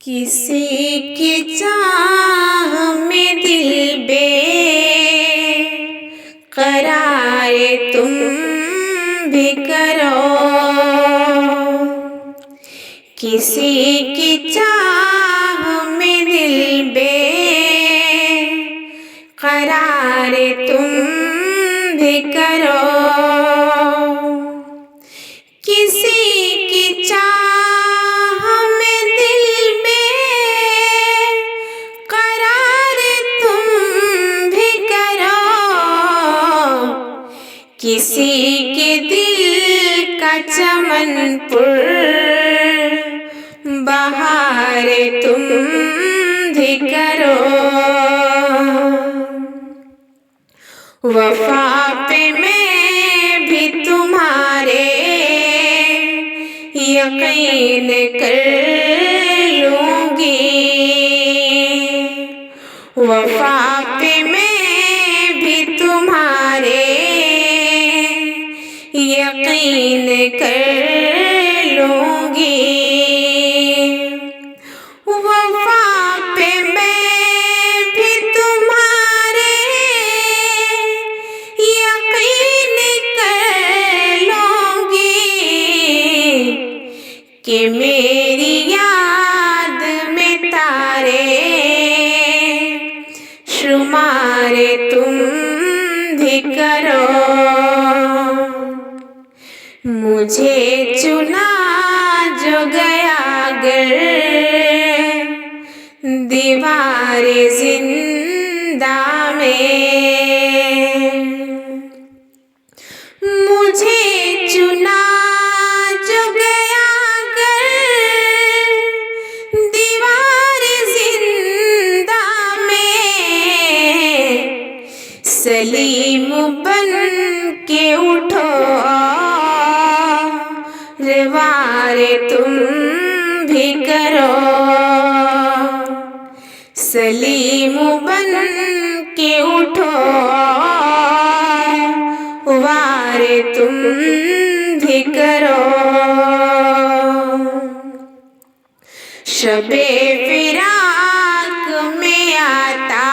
किसी की चाह में दिल बेकरार तुम भी करो। किसी की चाह में दिल बेकरार तुम भी करो। किसी की चाह में दिल बेकरार तुम भी करो। किसी के दिल का चमन पुर बहार तुम भी करो। वफा पे मैं भी तुम्हारे यकीन कर लूंगी। वफा पे मैं भी तुम्हारे यकीन कर लूंगी। वफा पे मैं भी तुम्हारे यकीन कर लूंगी कि मेरी याद में तारे शुमार तुम भी करो। मुझे चुना जो गया गर दीवारे जिंदा में। मुझे चुना जो गया गर दीवारे जिंदा में। सलीम बन के उठो वारे तुम भी करो। सलीम बन के उठो वारे तुम भी करो। शबे फिराक में आता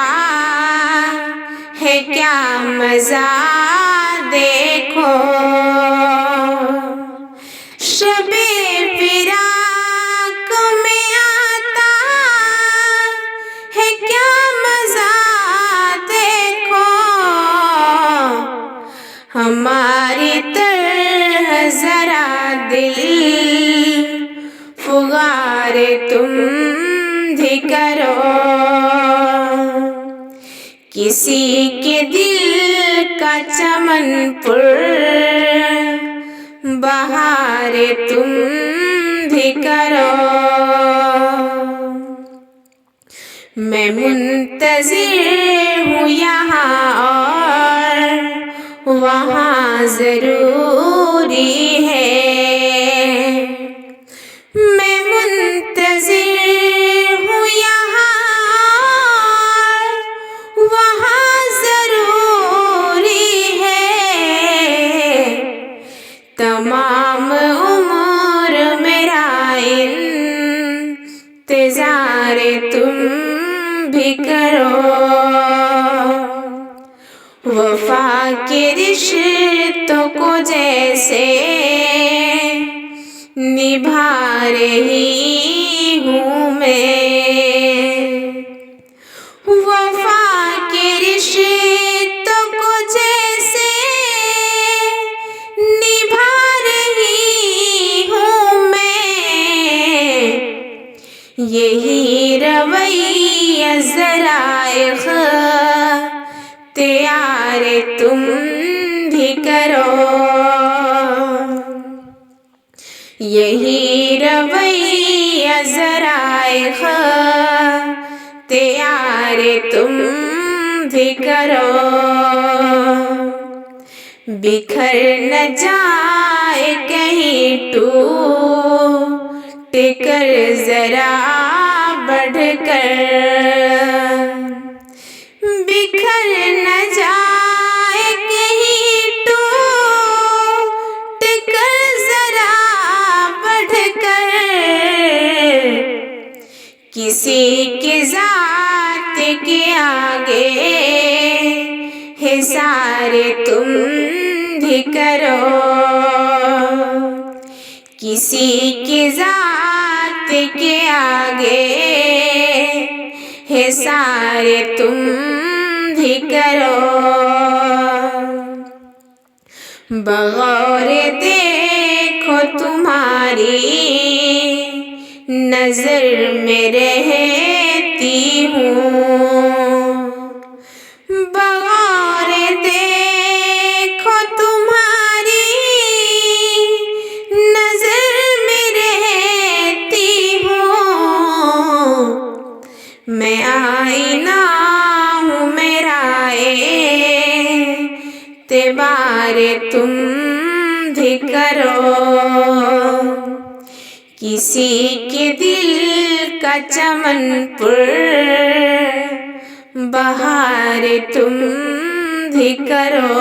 है क्या मजा देखो। शबे फिराक में आता है क्या मजा देखो। हमारी तरह जरा दिल फुगार तुम भी करो। किसी के दिल का चमन पुर बहार तुम भी करो। मैं मुंतज़िर हूँ यहाँ और वहाँ ज़रूरी है। मैं मुंतज़िर हूँ यहाँ और वहाँ ज़रूरी है। तमाम उम्र मेरा इंतज़ार तुम भी करो। वफा के रिश्तों को जैसे निभा रही हूँ मैं। वफा के रिश्तों को जैसे निभा रही हूँ मैं। यही रवैया ज़राइख़ तैयार तुम भी करो। यही रवैया ज़राइख़ तैयार तुम भी करो। बिखर न जाए कहीं टूट कर जरा बढ़कर। बिखर न जाए कहीं टूट कर जरा बढ़कर। किसी की जात के आगे है सारे तुम भी करो, किसी की जात के आगे है सारे तुम भी करो। बगौर देखो तुम्हारी नजर में रहती हूँ, बगौर देखो तुम्हारी नजर में रहती हूँ। मैं आईना हूँ मेरा एतबार तुम भी करो, किसी के दिल का चमन पर बहार तुम भी करो।